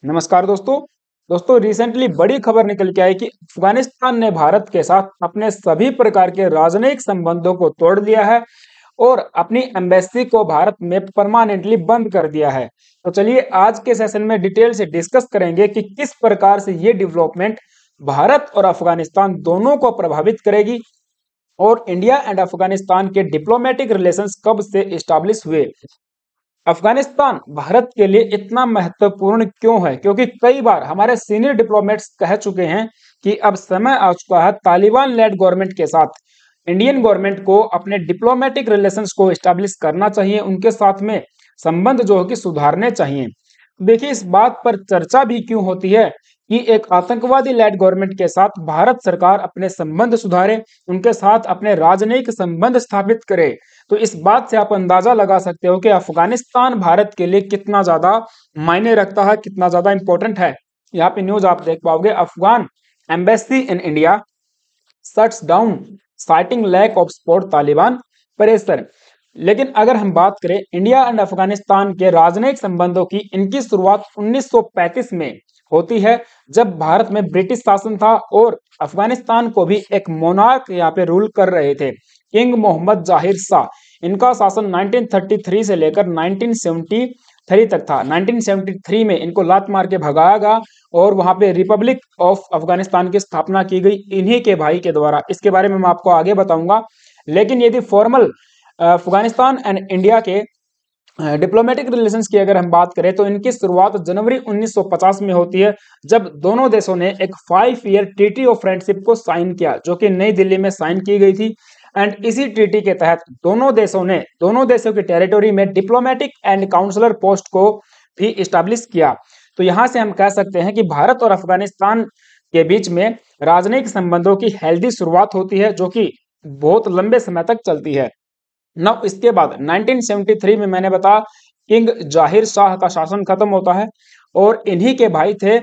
नमस्कार दोस्तों रिसेंटली बड़ी खबर निकल के आई कि अफगानिस्तान ने भारत के साथ अपने सभी प्रकार के राजनयिक संबंधों को तोड़ दिया है और अपनी एम्बेसी को भारत में परमानेंटली बंद कर दिया है। तो चलिए आज के सेशन में डिटेल से डिस्कस करेंगे कि किस प्रकार से ये डेवलपमेंट भारत और अफगानिस्तान दोनों को प्रभावित करेगी और इंडिया एंड अफगानिस्तान के डिप्लोमेटिक रिलेशंस कब से इस्टेब्लिश हुए। अफगानिस्तान भारत के लिए इतना महत्वपूर्ण क्यों है? क्योंकि कई बार हमारे सीनियर डिप्लोमेट्स कह चुके हैं कि अब समय आ चुका है तालिबान लेड गवर्नमेंट के साथ इंडियन गवर्नमेंट को अपने डिप्लोमेटिक रिलेशंस को एस्टेब्लिश करना चाहिए, उनके साथ में संबंध जो है कि सुधारने चाहिए। देखिए इस बात पर चर्चा भी क्यों होती है कि एक आतंकवादी लेड गवर्नमेंट के साथ भारत सरकार अपने संबंध सुधारे, उनके साथ अपने राजनयिक संबंध स्थापित करे। तो इस बात से आप अंदाजा लगा सकते हो कि अफगानिस्तान भारत के लिए कितना ज्यादा मायने रखता है, कितना ज्यादा इंपॉर्टेंट है। यहाँ पे न्यूज आप देख पाओगे, Afghan embassy in India shuts down citing lack of support Taliban pressure. लेकिन अगर हम बात करें इंडिया एंड अफगानिस्तान के राजनयिक संबंधों की, इनकी शुरुआत 1935 में होती है जब भारत में ब्रिटिश शासन था और अफगानिस्तान को भी एक मोनार्क यहाँ पे रूल कर रहे थे, किंग मोहम्मद जाहिर शाह। इनका शासन 1933 से लेकर 1973 तक था। 1973 में इनको लात मार के भगाया गया और वहां पे रिपब्लिक ऑफ अफगानिस्तान की स्थापना की गई इन्हीं के भाई के द्वारा। इसके बारे में मैं आपको आगे बताऊंगा। लेकिन यदि फॉर्मल अफगानिस्तान एंड इंडिया के डिप्लोमेटिक रिलेशंस की अगर हम बात करें तो इनकी शुरुआत जनवरी 1950 में होती है जब दोनों देशों ने एक 5 ईयर ट्रीटी ऑफ फ्रेंडशिप को साइन किया, जो कि नई दिल्ली में साइन की गई थी। एंड इसी ट्रीटी के तहत दोनों देशों की टेरिटोरी में डिप्लोमेटिक एंड काउंसलर पोस्ट को भी इस्टेब्लिश किया। तो यहां से हम कह सकते हैं कि भारत और अफगानिस्तान के बीच में राजनयिक संबंधों की हेल्दी शुरुआत होती है, जो कि बहुत लंबे समय तक चलती है। नौ इसके बाद 1973 में मैंने बताया किंग जाहिर शाह का शासन खत्म होता है और इन्हीं के भाई थे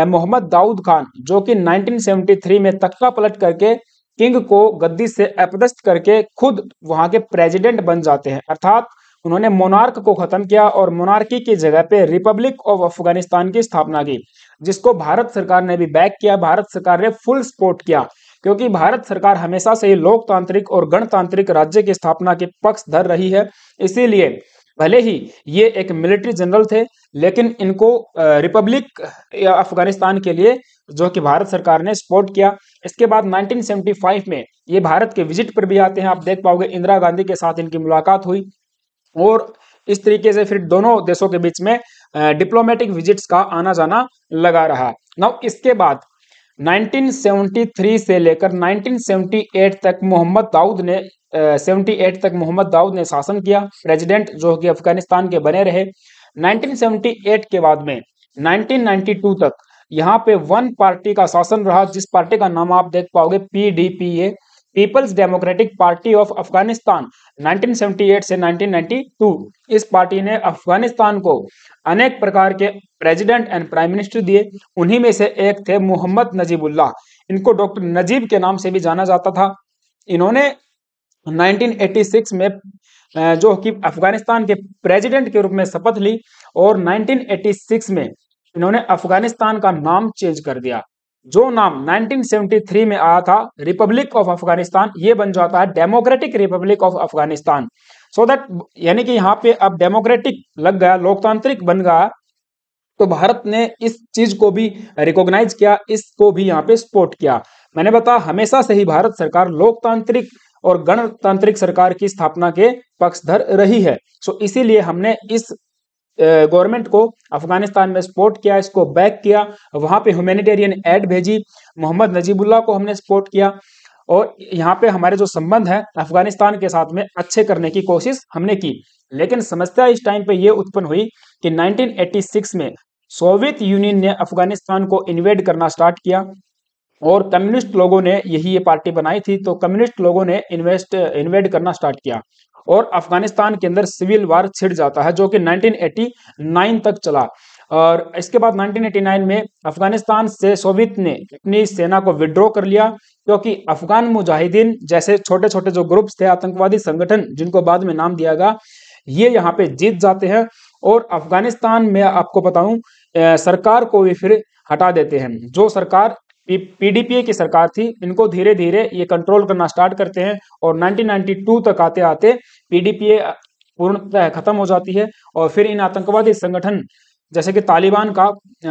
मोहम्मद दाऊद खान, जो कि 1973 में तख्ता पलट करके किंग को गद्दी से अपदस्थ करके खुद वहां के प्रेसिडेंट बन जाते हैं। अर्थात उन्होंने मोनार्क को खत्म किया और मोनार्की की जगह पे रिपब्लिक ऑफ अफगानिस्तान की स्थापना की, जिसको भारत सरकार ने भी बैक किया, भारत सरकार ने फुल सपोर्ट किया। क्योंकि भारत सरकार हमेशा से ही लोकतांत्रिक और गणतांत्रिक राज्य की स्थापना के पक्षधर रही है, इसीलिए भले ही ये एक मिलिट्री जनरल थे लेकिन इनको रिपब्लिक अफगानिस्तान के लिए जो कि भारत सरकार ने सपोर्ट किया। इसके बाद 1975 में ये भारत के विजिट पर भी आते हैं। आप देख पाओगे इंदिरा गांधी के साथ इनकी मुलाकात हुई और इस तरीके से फिर दोनों देशों के बीच में डिप्लोमेटिक विजिट्स का आना जाना लगा रहा। नाउ इसके बाद 1973 से लेकर 1978 तक मोहम्मद दाऊद ने शासन किया, प्रेसिडेंट जो कि अफगानिस्तान के बने रहे। 1978 के बाद में 1992 तक यहाँ पे वन पार्टी का शासन रहा, जिस पार्टी का नाम आप देख पाओगे PDPA, people's democratic party of Afghanistan. 1978 से 1992 इस पार्टी ने अफगानिस्तान को अनेक प्रकार के प्रेसिडेंट एंड प्राइम मिनिस्टर दिए। उन्हीं में से एक थे मोहम्मद नजीबुल्लाह, इनको डॉक्टर नजीब के नाम से भी जाना जाता था। इन्होंने 1986 में जो कि अफगानिस्तान के प्रेसिडेंट के रूप में शपथ ली और 1986 में इन्होंने अफगानिस्तान का नाम चेंज कर दिया। जो नाम 1973 में आया था रिपब्लिक ऑफ अफगानिस्तान, ये बन जाता है democratic Republic of Afghanistan. So that यानी कि यहाँ पे अब डेमोक्रेटिक लग गया, लोकतांत्रिक बन गया। तो भारत ने इस चीज को भी रिकॉग्नाइज किया, इसको भी यहाँ पे सपोर्ट किया। मैंने बताया हमेशा से ही भारत सरकार लोकतांत्रिक और गणतांत्रिक सरकार की स्थापना के पक्षधर रही है। सो इसीलिए हमने इस गवर्नमेंट को अफगानिस्तान में सपोर्ट किया, इसको बैक किया, वहां पे ह्यूमैनिटेरियन एड भेजी, मोहम्मद नजीबुल्लाह को हमने सपोर्ट किया और यहाँ पे हमारे जो संबंध है अफगानिस्तान के साथ में अच्छे करने की कोशिश हमने की। लेकिन समस्या इस टाइम पे ये उत्पन्न हुई कि 1986 में सोवियत यूनियन ने अफगानिस्तान को इन्वेड करना स्टार्ट किया और कम्युनिस्ट लोगों ने ये पार्टी बनाई थी, तो कम्युनिस्ट लोगों ने इन्वेड करना स्टार्ट किया और अफगानिस्तान के अंदर सिविल वार छिड़ जाता है, जो कि 1989 तक चला। और इसके बाद 1989 में अफगानिस्तान से सोवियत ने अपनी सेना को विड्रॉ कर लिया, क्योंकि अफगान मुजाहिदीन जैसे छोटे छोटे जो ग्रुप्स थे, आतंकवादी संगठन जिनको बाद में नाम दिया गया, ये यहाँ पे जीत जाते हैं और अफगानिस्तान में आपको बताऊं सरकार को भी फिर हटा देते हैं। जो सरकार पीडीपीए की सरकार थी, इनको धीरे धीरे ये कंट्रोल करना स्टार्ट करते हैं और 1992 तक आते आते पीडीपीए पूर्णतः खत्म हो जाती है और फिर इन आतंकवादी संगठन जैसे कि तालिबान का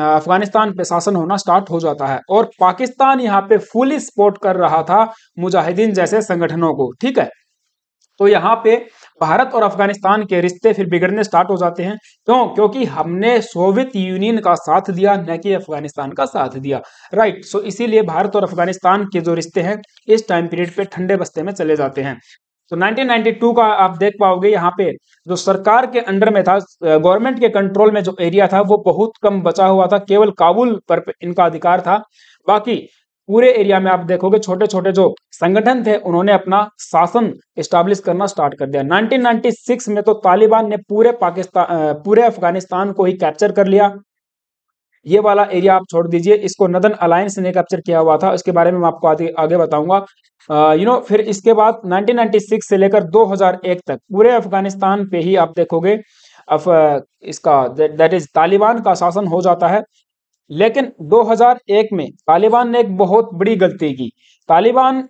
अफगानिस्तान पे शासन होना स्टार्ट हो जाता है और पाकिस्तान यहाँ पे फुली सपोर्ट कर रहा था मुजाहिदीन जैसे संगठनों को, ठीक है। तो यहाँ पे भारत और अफगानिस्तान के रिश्ते फिर बिगड़ने स्टार्ट हो जाते हैं। क्यों? क्योंकि हमने सोवियत यूनियन का साथ दिया, न कि अफगानिस्तान का साथ दिया, राइट। सो इसीलिए भारत और अफगानिस्तान के जो रिश्ते हैं इस टाइम पीरियड पे ठंडे बस्ते में चले जाते हैं। तो 1992 का आप देख पाओगे यहाँ पे जो सरकार के अंडर में था, गवर्नमेंट के कंट्रोल में जो एरिया था वो बहुत कम बचा हुआ था, केवल काबुल पर इनका अधिकार था। बाकी पूरे एरिया में आप देखोगे छोटे छोटे जो संगठन थे उन्होंने अपना शासन एस्टैब्लिश करना स्टार्ट कर दिया। 1996 में तो तालिबान ने पूरे अफगानिस्तान को ही कैप्चर कर लिया। ये वाला एरिया आप छोड़ दीजिए, इसको नदन अलायंस ने कैप्चर किया हुआ था, इसके बारे में मैं आपको आगे बताऊंगा। फिर इसके बाद 1996 से लेकर 2001 तक पूरे अफगानिस्तान पे ही आप देखोगे अफ इसका दैट इज तालिबान का शासन हो जाता है। लेकिन 2001 में तालिबान ने एक बहुत बड़ी गलती की। तालिबान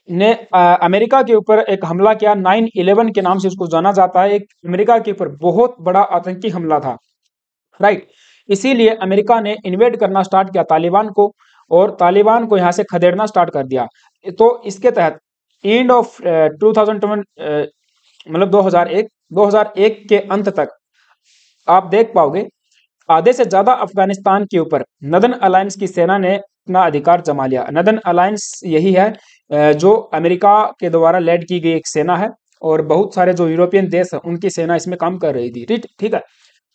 ने अमेरिका के ऊपर एक हमला किया, 9/11 के नाम से उसको जाना जाता है। एक अमेरिका के ऊपर बहुत बड़ा आतंकी हमला था, राइट। इसीलिए अमेरिका ने इन्वेड करना स्टार्ट किया तालिबान को और तालिबान को यहाँ से खदेड़ना स्टार्ट कर दिया। तो इसके तहत एंड ऑफ 2020 मतलब 2001 के अंत तक आप देख पाओगे आधे से ज्यादा अफगानिस्तान के ऊपर नदन अलायंस की सेना ने अपना अधिकार जमा लिया। नदन अलायंस यही है जो अमेरिका के द्वारा लेड की गई एक सेना है और बहुत सारे जो यूरोपियन देश है उनकी सेना इसमें काम कर रही थी, ठीक है।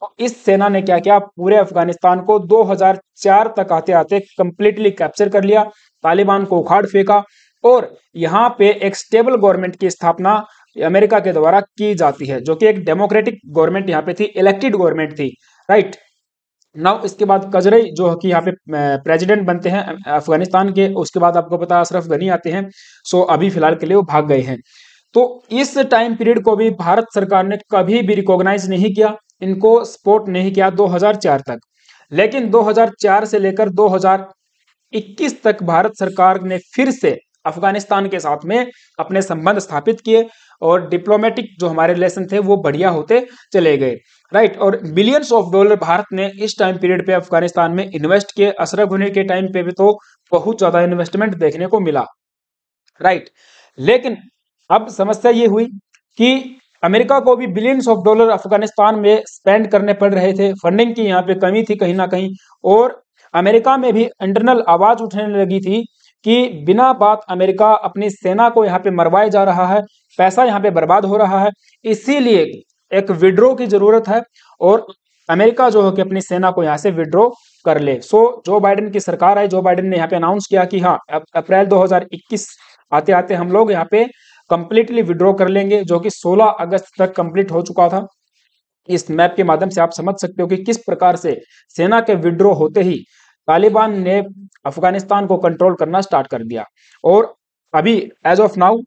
तो इस सेना ने क्या किया, पूरे अफगानिस्तान को 2004 तक आते आते कंप्लीटली कैप्चर कर लिया, तालिबान को उखाड़ फेंका और यहाँ पे एक स्टेबल गवर्नमेंट की स्थापना अमेरिका के द्वारा की जाती है, जो कि एक डेमोक्रेटिक गवर्नमेंट यहाँ पे थी, इलेक्टेड गवर्नमेंट थी, राइट। नाउ इसके बाद कजरई जो कि यहाँ पे प्रेसिडेंट बनते हैं अफगानिस्तान के, उसके बाद आपको पता अशरफ गनी आते हैं। सो अभी फिलहाल के लिए वो भाग गए हैं। तो इस टाइम पीरियड को भी भारत सरकार ने कभी भी रिकॉग्नाइज नहीं किया, इनको सपोर्ट नहीं किया 2004 तक। लेकिन 2004 से लेकर 2021 तक भारत सरकार ने फिर से अफगानिस्तान के साथ में अपने संबंध स्थापित किए और डिप्लोमेटिक जो हमारे रिलेशन थे वो बढ़िया होते चले गए, राइट। और बिलियंस ऑफ डॉलर भारत ने इस टाइम पीरियड पे अफगानिस्तान में इन्वेस्ट किए। अशरफ गनी के टाइम पे भी तो बहुत ज्यादा इन्वेस्टमेंट देखने को मिला, राइट। लेकिन अब समस्या ये हुई कि अमेरिका को भी बिलियंस ऑफ डॉलर अफगानिस्तान में स्पेंड करने पड़ रहे थे, फंडिंग की यहाँ पे कमी थी कहीं ना कहीं। और अमेरिका में भी इंटरनल आवाज उठने लगी थी कि बिना बात अमेरिका अपनी सेना को यहाँ पे मरवाए जा रहा है, पैसा यहाँ पे बर्बाद हो रहा है, इसीलिए एक विड्रॉ की जरूरत है और अमेरिका जो है कि अपनी सेना को यहाँ से विड्रॉ कर ले। सो जो बाइडेन की सरकार आई, जो बाइडेन ने यहाँ पे अनाउंस किया कि हाँ अप्रैल 2021 आते आते हम लोग यहाँ पे कंप्लीटली विड्रॉ कर लेंगे, जो कि 16 अगस्त तक कंप्लीट हो चुका था। इस मैप के माध्यम से आप समझ सकते हो कि किस प्रकार से सेना के विड्रॉ होते ही तालिबान ने अफगानिस्तान को कंट्रोल करना स्टार्ट कर दिया। और अभी एज ऑफ नाउ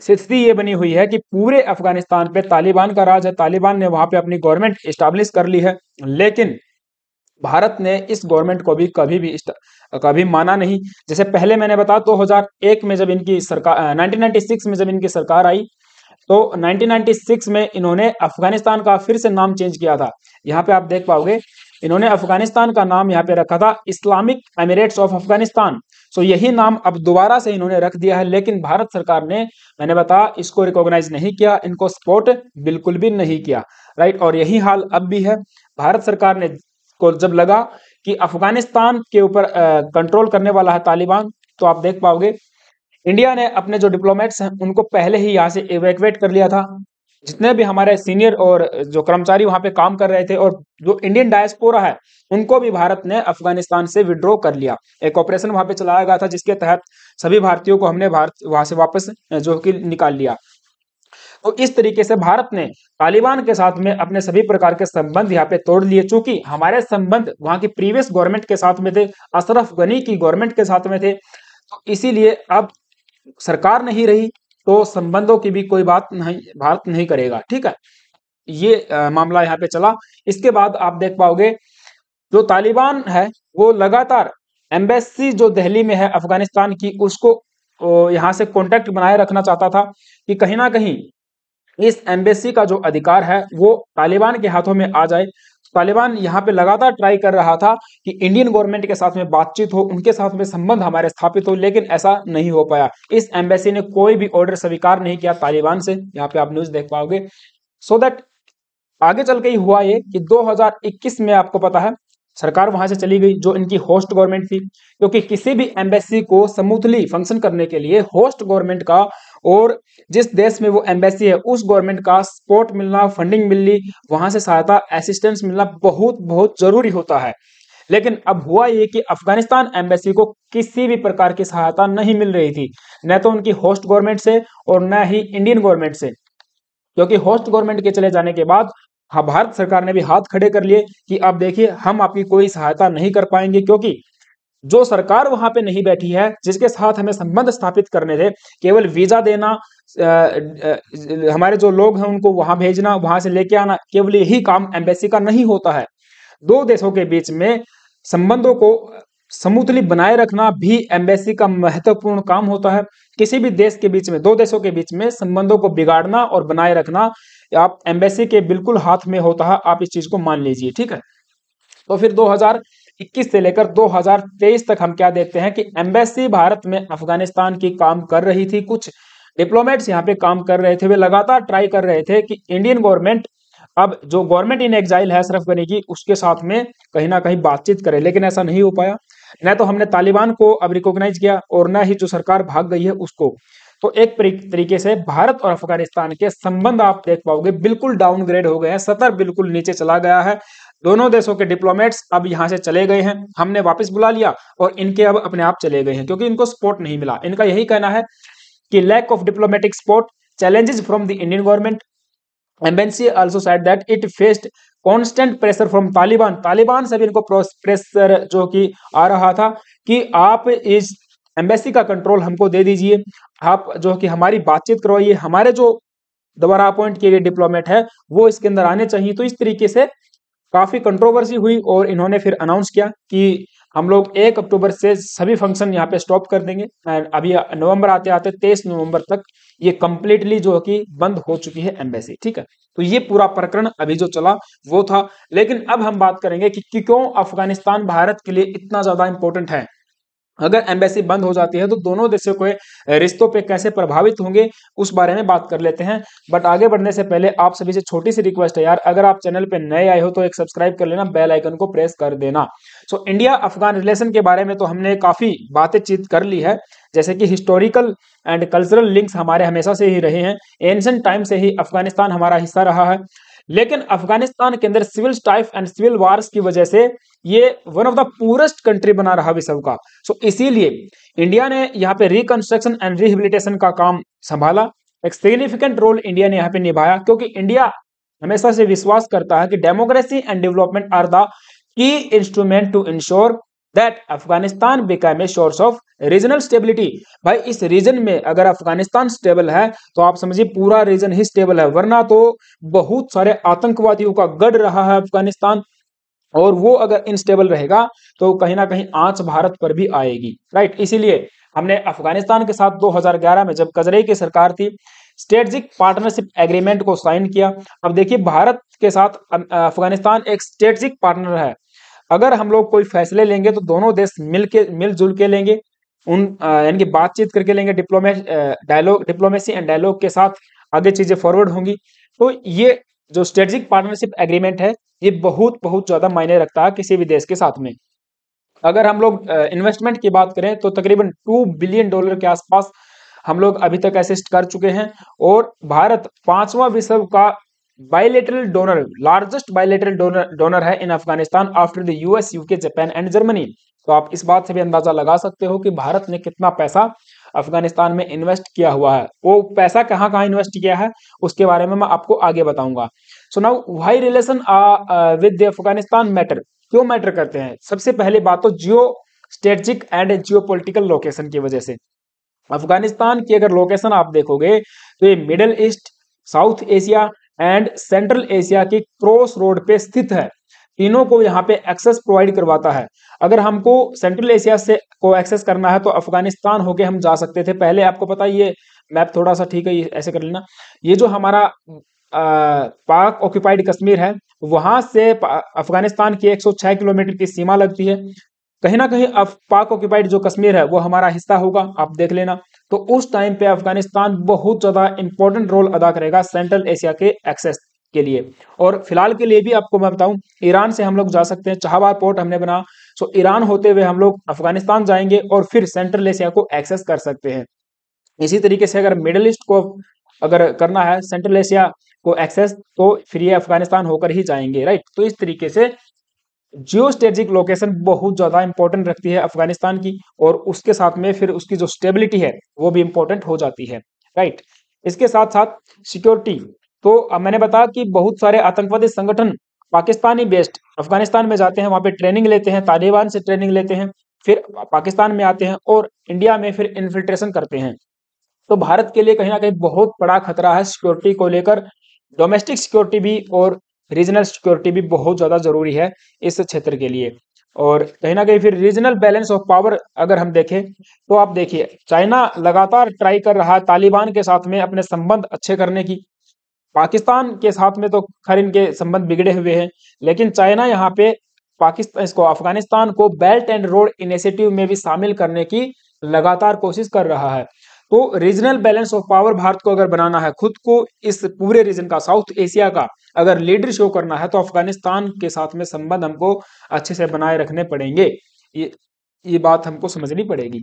स्थिति ये बनी हुई है कि पूरे अफगानिस्तान पे तालिबान का राज है, तालिबान ने वहां पे अपनी गवर्नमेंट एस्टैब्लिश कर ली है। लेकिन भारत ने इस गवर्नमेंट को भी कभी माना नहीं। जैसे पहले मैंने बताया 2001 में जब इनकी सरकार 1996 में जब इनकी सरकार आई तो 1996 में इन्होंने अफगानिस्तान का फिर से नाम चेंज किया था। यहाँ पे आप देख पाओगे इन्होंने अफगानिस्तान का नाम यहाँ पे रखा था इस्लामिक एमिरेट्स ऑफ अफगानिस्तान। सो यही नाम अब दोबारा से इन्होंने रख दिया है, लेकिन भारत सरकार ने मैंने बताया इसको रिकॉग्नाइज नहीं किया, इनको सपोर्ट बिल्कुल भी नहीं किया, राइट। और यही हाल अब भी है। भारत सरकार ने को जब लगा कि अफगानिस्तान के ऊपर कंट्रोल करने वाला है तालिबान, तो आप देख पाओगे इंडिया ने अपने जो डिप्लोमेट्स हैं उनको पहले ही यहाँ से इवैक्यूएट कर लिया था। जितने भी हमारे सीनियर और जो कर्मचारी वहां पे काम कर रहे थे और जो इंडियन डायस्पोरा है उनको भी भारत ने अफगानिस्तान से विड्रॉ कर लिया। एक ऑपरेशन वहां पे चलाया गया था जिसके तहत सभी भारतीयों को हमने वहां से वापस जो कि निकाल लिया। तो इस तरीके से भारत ने तालिबान के साथ में अपने सभी प्रकार के संबंध यहाँ पे तोड़ लिए। चूंकि हमारे संबंध वहां की प्रीवियस गवर्नमेंट के साथ में थे, अशरफ गनी की गवर्नमेंट के साथ में थे, तो इसीलिए अब सरकार नहीं रही तो संबंधों की भी कोई बात नहीं, भारत नहीं करेगा, ठीक है। ये मामला यहाँ पे चला। इसके बाद आप देख पाओगे जो तालिबान है वो लगातार एम्बेसी जो दिल्ली में है अफगानिस्तान की उसको यहाँ से कांटेक्ट बनाए रखना चाहता था कि कहीं ना कहीं इस एम्बेसी का जो अधिकार है वो तालिबान के हाथों में आ जाए। तालिबान यहाँ पे लगातार ट्राई कर रहा था कि इंडियन गवर्नमेंट के साथ में बातचीत हो, उनके साथ में संबंध हमारे स्थापित हो, लेकिन ऐसा नहीं हो पाया। इस एम्बेसी ने कोई भी ऑर्डर स्वीकार नहीं किया तालिबान से। यहाँ पे आप न्यूज देख पाओगे। सो दैट आगे चल के ही हुआ ये कि 2021 में आपको पता है सरकार वहां से चली गई जो इनकी होस्ट गवर्नमेंट थी, क्योंकि किसी भी एम्बेसी को स्मूथली फंक्शन करने के लिए होस्ट गवर्नमेंट का और जिस देश में वो एम्बेसी है उस गवर्नमेंट का सपोर्ट मिलना, फंडिंग मिलनी, वहां से सहायता असिस्टेंस मिलना बहुत बहुत जरूरी होता है। लेकिन अब हुआ ये कि अफगानिस्तान एम्बेसी को किसी भी प्रकार की सहायता नहीं मिल रही थी, न तो उनकी होस्ट गवर्नमेंट से और न ही इंडियन गवर्नमेंट से, क्योंकि होस्ट गवर्नमेंट के चले जाने के बाद हाँ भारत सरकार ने भी हाथ खड़े कर लिए कि अब देखिए हम आपकी कोई सहायता नहीं कर पाएंगे, क्योंकि जो सरकार वहां पे नहीं बैठी है जिसके साथ हमें संबंध स्थापित करने थे, केवल वीजा देना, हमारे जो लोग हैं उनको वहां भेजना, वहां से लेके आना, केवल यही काम एम्बेसी का नहीं होता है। दो देशों के बीच में संबंधों को स्मूथली बनाए रखना भी एम्बेसी का महत्वपूर्ण काम होता है। किसी भी देश के बीच में, दो देशों के बीच में संबंधों को बिगाड़ना और बनाए रखना आप एम्बेसी के बिल्कुल हाथ में होता है, आप इस चीज को मान लीजिए, ठीक है। तो फिर 2021 से लेकर 2023 तक हम क्या देखते हैं कि एम्बेसी भारत में अफगानिस्तान की काम कर रही थी। कुछ डिप्लोमेट्स यहाँ पे काम कर रहे थे, वे लगातार ट्राई कर रहे थे कि इंडियन गवर्नमेंट, अब जो गवर्नमेंट इन एग्जाइल है अशरफ गनी की, उसके साथ में कहीं ना कहीं बातचीत करे, लेकिन ऐसा नहीं हो पाया। न तो हमने तालिबान को अब रिकॉग्नाइज किया और न ही जो सरकार भाग गई है उसको। तो एक तरीके से भारत और अफगानिस्तान के संबंध आप देख पाओगे बिल्कुल डाउनग्रेड हो गए हैं, सतर बिल्कुल नीचे चला गया है। दोनों देशों के डिप्लोमेट्स अब यहां से चले गए हैं, हमने वापस बुला लिया और इनके अब अपने आप चले गए हैं क्योंकि इनको सपोर्ट नहीं मिला। इनका यही कहना है कि lack of diplomatic support, challenges from the Indian government. Embassy also said that it faced constant pressure from Taliban. Taliban से भी इनको प्रेशर जो कि आ रहा था कि आप इस एम्बेसी का कंट्रोल हमको दे दीजिए, आप जो कि हमारी बातचीत करवाइए, हमारे जो दोबारा अपॉइंट किए गए डिप्लोमेट है वो इसके अंदर आने चाहिए। तो इस तरीके से काफी कंट्रोवर्सी हुई और इन्होंने फिर अनाउंस किया कि हम लोग 1 अक्टूबर से सभी फंक्शन यहाँ पे स्टॉप कर देंगे। एंड अभी नवंबर आते आते 23 नवंबर तक ये कंप्लीटली जो कि बंद हो चुकी है एम्बेसी, ठीक है। तो ये पूरा प्रकरण अभी जो चला वो था। लेकिन अब हम बात करेंगे कि क्यों अफगानिस्तान भारत के लिए इतना ज्यादा इंपॉर्टेंट है। अगर एम्बेसी बंद हो जाती है तो दोनों देशों के रिश्तों पे कैसे प्रभावित होंगे उस बारे में बात कर लेते हैं। बट आगे बढ़ने से पहले आप सभी से छोटी सी रिक्वेस्ट है यार, अगर आप चैनल पे नए आए हो तो एक सब्सक्राइब कर लेना, बेल आइकन को प्रेस कर देना। सो इंडिया अफगान रिलेशन के बारे में तो हमने काफी बातचीत कर ली है, जैसे कि हिस्टोरिकल एंड कल्चरल लिंक्स हमारे हमेशा से ही रहे हैं, एंशिएंट टाइम से ही अफगानिस्तान हमारा हिस्सा रहा है। लेकिन अफगानिस्तान के अंदर civil strife and civil wars की वजह से ये one of the poorest country बना रहा विश्व का। सो इसीलिए इंडिया ने यहाँ पे रिकंस्ट्रक्शन एंड रिहेबिलिटेशन का काम संभाला। एक सिग्निफिकेंट रोल इंडिया ने यहाँ पे निभाया, क्योंकि इंडिया हमेशा से विश्वास करता है कि democracy and development are the key instrument to ensure that Afghanistan become a source of regional stability. भाई इस रीजन में अगर अफगानिस्तान स्टेबल है तो आप समझिए पूरा रीजन ही स्टेबल है, वरना तो बहुत सारे आतंकवादियों का गढ़ रहा है अफगानिस्तान, और वो अगर इनस्टेबल रहेगा तो कहीं ना कहीं आंच भारत पर भी आएगी, राइट। इसीलिए हमने अफगानिस्तान के साथ 2011 में जब कजरई की सरकार थी स्ट्रेटेजिक पार्टनरशिप एग्रीमेंट को साइन किया। अब देखिए भारत के साथ अफगानिस्तान एक स्ट्रेटेजिक पार्टनर है। अगर हम लोग कोई फैसले लेंगे तो दोनों देश मिलजुल के लेंगे, उन यानी कि बातचीत करके लेंगे, डिप्लोमेसी एंड डायलॉग के साथ आगे चीजें फॉरवर्ड होंगी। तो ये जो स्ट्रेटेजिक पार्टनरशिप एग्रीमेंट है ये बहुत बहुत ज्यादा मायने रखता है किसी भी देश के साथ में। अगर हम लोग इन्वेस्टमेंट की बात करें तो तकरीबन $2 बिलियन के आसपास हम लोग अभी तक असिस्ट कर चुके हैं, और भारत 5वां विश्व का bilateral donor, largest bilateral donor है in Afghanistan after the US, UK, Japan and Germany. तो आप इस बात से भी अंदाजा लगा सकते हो कि भारत ने कितना पैसा अफगानिस्तान में इन्वेस्ट किया हुआ है। वो पैसा कहाँ कहाँ इन्वेस्ट किया है उसके बारे में मैं आपको आगे बताऊंगा। So now why relation with Afghanistan matter, क्यों मैटर करते हैं। सबसे पहले बात तो geo strategic and geo political location की वजह से। अफगानिस्तान की अगर लोकेशन आप देखोगे तो ये middle east, south Asia and central Asia की क्रॉस रोड पे स्थित है। तीनों को यहाँ पे एक्सेस प्रोवाइड करवाता है। अगर हमको सेंट्रल एशिया से को एक्सेस करना है तो अफगानिस्तान होके हम जा सकते थे पहले। आपको पता है ये मैप थोड़ा सा ठीक है, ये ऐसे कर लेना। ये जो हमारा पाक ऑक्यूपाइड कश्मीर है, वहां से अफगानिस्तान की 106 किलोमीटर की सीमा लगती है। कहीं ना कहीं पाक ऑक्यूपाइड जो कश्मीर है वो हमारा हिस्सा होगा, आप देख लेना। तो उस टाइम पे अफगानिस्तान बहुत ज्यादा इंपॉर्टेंट रोल अदा करेगा सेंट्रल एशिया के एक्सेस के लिए। और फिलहाल के लिए भी आपको मैं बताऊं, ईरान से हम लोग जा सकते हैं, चाहबार पोर्ट हमने बना, सो ईरान होते हुए हम लोग अफगानिस्तान जाएंगे और फिर सेंट्रल एशिया को एक्सेस कर सकते हैं। इसी तरीके से अगर मिडिल ईस्ट को अगर करना है सेंट्रल एशिया को एक्सेस, तो फिर ये अफगानिस्तान होकर ही जाएंगे, राइट। तो इस तरीके से जियो स्ट्रेटेजिक लोकेशन बहुत ज्यादा इंपॉर्टेंट रखती है अफगानिस्तान की, और उसके साथ में फिर उसकी जो स्टेबिलिटी है वो भी इंपॉर्टेंट हो जाती है, राइट। इसके साथ साथ सिक्योरिटी, तो अब मैंने बताया कि बहुत सारे आतंकवादी संगठन पाकिस्तानी बेस्ड अफगानिस्तान में जाते हैं, वहां पे ट्रेनिंग लेते हैं, तालिबान से ट्रेनिंग लेते हैं, फिर पाकिस्तान में आते हैं और इंडिया में फिर इन्फिल्ट्रेशन करते हैं। तो भारत के लिए कहीं ना कहीं बहुत बड़ा खतरा है सिक्योरिटी को लेकर। डोमेस्टिक सिक्योरिटी भी और रीजनल सिक्योरिटी भी बहुत ज़्यादा जरूरी है इस क्षेत्र के लिए। और कहीं ना कहीं फिर रीजनल बैलेंस ऑफ पावर अगर हम देखें, तो आप देखिए चाइना लगातार ट्राई कर रहा है तालिबान के साथ में अपने संबंध अच्छे करने की। पाकिस्तान के साथ में तो खैर इनके संबंध बिगड़े हुए हैं, लेकिन चाइना यहाँ पे पाकिस्तान इसको अफगानिस्तान को बेल्ट एंड रोड इनिशिएटिव में भी शामिल करने की लगातार कोशिश कर रहा है। तो regional balance of power Bharat को अगर बनाना है, खुद को इस पूरे रीजन का, साउथ एशिया का अगर लीडर शो करना है, तो अफगानिस्तान के साथ में संबंध हमको अच्छे से बनाए रखने पड़ेंगे। ये ये बात हमको समझनी पड़ेगी।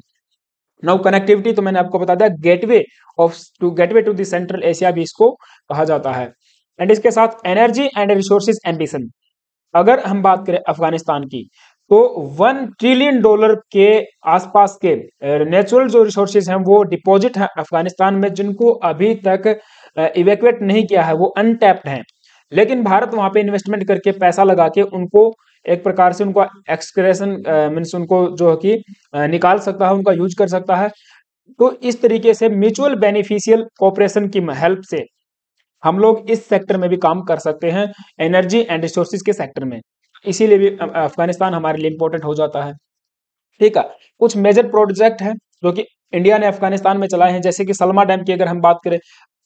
नाउ कनेक्टिविटी तो मैंने आपको बता दिया, gateway to the Central Asia भी इसको कहा जाता है। एंड इसके साथ एनर्जी एंड रिसोर्सेज एम्बिशन, अगर हम बात करें अफगानिस्तान की, तो $1 ट्रिलियन के आसपास के नेचुरल जो रिसोर्सेज हैं वो डिपॉजिट है अफगानिस्तान में, जिनको अभी तक इवैक्यूएट नहीं किया है, वो अनटैप्ड हैं। लेकिन भारत वहां पे इन्वेस्टमेंट करके पैसा लगा के उनको एक प्रकार से उनको एक्सक्रेशन मीन्स उनको जो है कि निकाल सकता है, उनका यूज कर सकता है। तो इस तरीके से म्यूचुअल बेनिफिशियल कोऑपरेशन की हेल्प से हम लोग इस सेक्टर में भी काम कर सकते हैं, एनर्जी एंड रिसोर्सेज के सेक्टर में। इसीलिए भी अफगानिस्तान हमारे लिए इंपॉर्टेंट हो जाता है। ठीक है, कुछ मेजर प्रोजेक्ट हैं जो कि इंडिया ने अफगानिस्तान में चलाए हैं, जैसे कि सलमा डैम की अगर हम बात करें,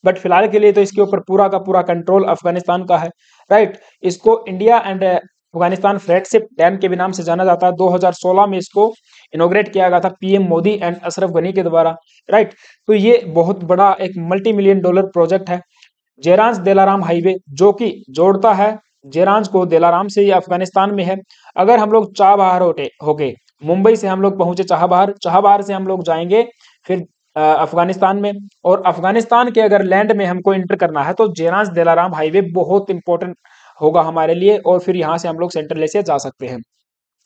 बट फिलहाल के लिए तो इसके ऊपर पूरा का पूरा कंट्रोल अफगानिस्तान का है, राइट। इसको India and Afghanistan friendship dam के भी नाम से जाना जाता है। 2016 में इसको इनोग्रेट किया गया था पीएम मोदी एंड अशरफ गनी के द्वारा, राइट। तो ये बहुत बड़ा एक $multi-million प्रोजेक्ट है। जेरांज दिलाराम हाईवे जो कि जोड़ता है जेरांज को दिलाराम से, ये अफगानिस्तान में है। अगर हम लोग चाबहार होके मुंबई से हम लोग पहुंचे चाहबार, चाहबार से हम लोग जाएंगे फिर अफगानिस्तान में, और अफगानिस्तान के अगर लैंड में हमको इंटर करना है तो जेरांज दिलाराम हाईवे बहुत इंपॉर्टेंट होगा हमारे लिए, और फिर यहाँ से हम लोग सेंट्रल एशिया जा सकते हैं।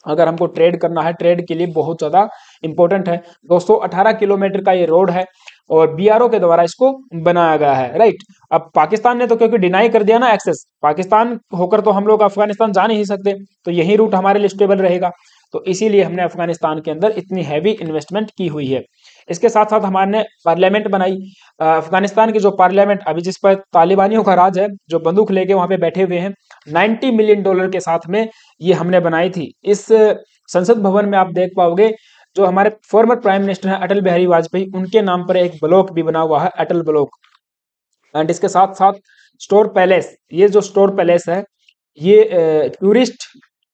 अगर हमको ट्रेड करना है, ट्रेड के लिए बहुत ज्यादा इंपॉर्टेंट है। 218 किलोमीटर का ये रोड है और बीआरओ के द्वारा इसको बनाया गया है, राइट। अब पाकिस्तान ने तो क्योंकि डिनाई कर दिया ना एक्सेस, पाकिस्तान होकर तो हम लोग अफगानिस्तान जा नहीं सकते, तो यही रूट हमारे लिए स्टेबल रहेगा। तो इसीलिए हमने अफगानिस्तान के अंदर इतनी हैवी इन्वेस्टमेंट की हुई है। इसके साथ साथ हमारे पार्लियामेंट बनाई। अफगानिस्तान की जो पार्लियामेंट अभी जिस पर तालिबानियों का राज है, जो बंदूक लेके वहां पे बैठे हुए हैं, $90 मिलियन के साथ में ये हमने बनाई थी। इस संसद भवन में आप देख पाओगे जो हमारे फॉर्मर प्राइम मिनिस्टर हैं अटल बिहारी वाजपेयी, उनके नाम पर एक ब्लॉक भी बना हुआ है, अटल ब्लॉक। एंड इसके साथ साथ स्टोर पैलेस, ये जो स्टोर पैलेस है ये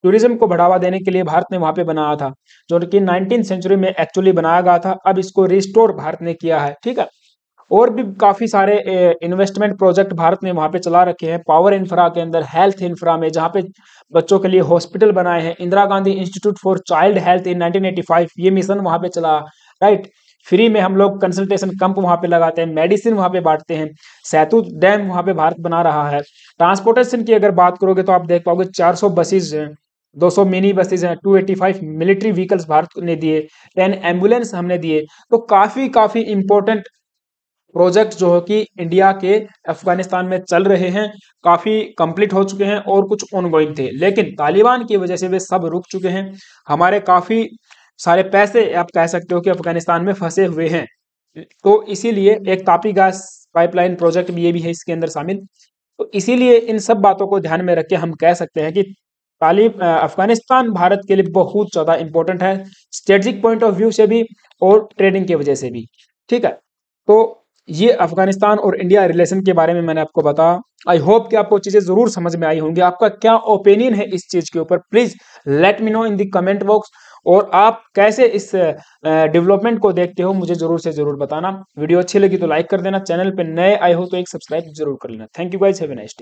टूरिज्म को बढ़ावा देने के लिए भारत ने वहां पे बनाया था, जो कि 19th सेंचुरी में एक्चुअली बनाया गया था। अब इसको रिस्टोर भारत ने किया है, ठीक है। और भी काफी सारे इन्वेस्टमेंट प्रोजेक्ट भारत ने वहां पे चला रखे हैं, पावर इंफ्रा के अंदर, हेल्थ इंफ्रा में, जहाँ पे बच्चों के लिए हॉस्पिटल बनाए हैं। Indira Gandhi institute for child health in 1985 ये मिशन वहां पे चला, राइट। फ्री में हम लोग कंसल्टेशन कैंप वहां पे लगाते हैं, मेडिसिन वहां पे बांटते हैं। सेतु डैम वहां पे भारत बना रहा है। ट्रांसपोर्टेशन की अगर बात करोगे तो आप देख पाओगे 400 बसेज हैं, 200 मिनी बसेज हैं, 285 मिलिट्री व्हीकल्स भारत ने दिए, 10 एम्बुलेंस हमने दिए। तो काफी काफी इंपॉर्टेंट प्रोजेक्ट जो है कि इंडिया के अफगानिस्तान में चल रहे हैं, काफी कंप्लीट हो चुके हैं और कुछ ऑनगोइंग थे, लेकिन तालिबान की वजह से वे सब रुक चुके हैं। हमारे काफी सारे पैसे आप कह सकते हो कि अफगानिस्तान में फंसे हुए हैं। तो इसीलिए एक तापी गैस पाइपलाइन प्रोजेक्ट भी ये भी है इसके अंदर शामिल। तो इसीलिए इन सब बातों को ध्यान में रख के हम कह सकते हैं कि अफगानिस्तान भारत के लिए बहुत ज़्यादा इंपॉर्टेंट है, स्ट्रेटेजिक पॉइंट ऑफ व्यू से भी और ट्रेडिंग की वजह से भी। ठीक है, तो ये अफगानिस्तान और इंडिया रिलेशन के बारे में मैंने आपको बताया। आई होप कि आपको चीज़ें ज़रूर समझ में आई होंगी। आपका क्या ओपिनियन है इस चीज़ के ऊपर, please let me know in the comment box. और आप कैसे इस डेवलपमेंट को देखते हो, मुझे ज़रूर से ज़रूर बताना। वीडियो अच्छी लगी तो लाइक कर देना, चैनल पे नए आए हो तो एक सब्सक्राइब जरूर कर लेना। Thank you guys, have a nice day.